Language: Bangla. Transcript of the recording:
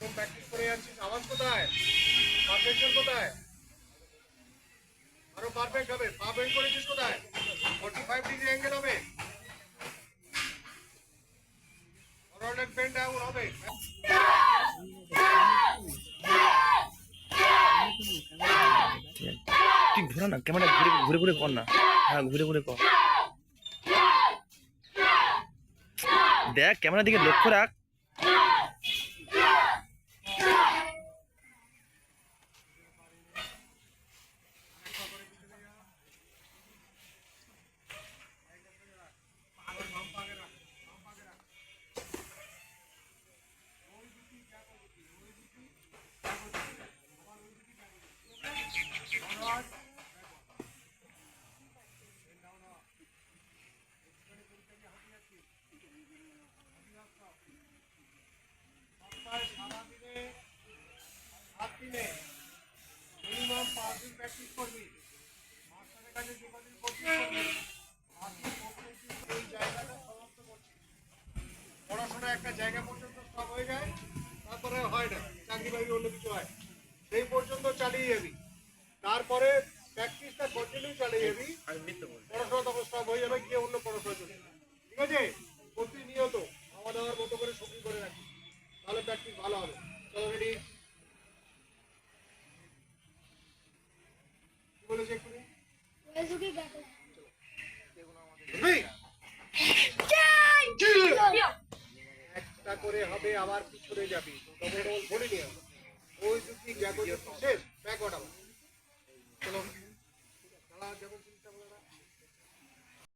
এরকম প্র্যাকটিস করে যাচ্ছিস, আওয়াজ কোথায়, পারফেকশন কোথায়, আরো পারফেক্ট হবে, পা বেন্ড করেছিস কোথায়, 45 ডিগ্রি অ্যাঙ্গেল হবে, ফরওয়ার্ড বেন্ড ডাউন হবে। তুই ঘোরা না, ক্যামেরা ঘুরে ঘুরে ঘুরে কর না। হ্যাঁ, ঘুরে ঘুরে কর। দেখ, ক্যামেরার দিকে লক্ষ্য রাখ। সারাদিনে 7 দিনে মিনিমাম 5 দিন প্র্যাকটিস করবি। মাস্টারের কাছে যে কদিন করবি এই জায়গাটা সমাপ্ত করছি। পড়াশোনা একটা জায়গা পর্যন্ত সব হয়ে যায়, তারপরে হয় না, চাকরি বাকরি অন্য কিছু হয়, সেই পর্যন্ত চালিয়ে যাবি। তারপরে প্র্যাকটিসটা কন্টিনিউ চালিয়ে যাবি, পড়াশোনা তখন সব হয়ে যাবে, গিয়ে অন্য পড়াশোনা চলে যাবে। ঠিক আছে, প্রতিনিয়ত খাওয়া দাওয়ার মতো করে সবজি করে রাখি, তাহলে প্র্যাকটিস ভালো হবে। চলো রেডি, কি বলেছে একটু একটা করে হবে, আবার পিছনে যাবি, ডবল ডবল ভরে নিয়ে হবে। ওই দুটি শেষ ব্যাক অর্ডার। চলো খেলা যেমন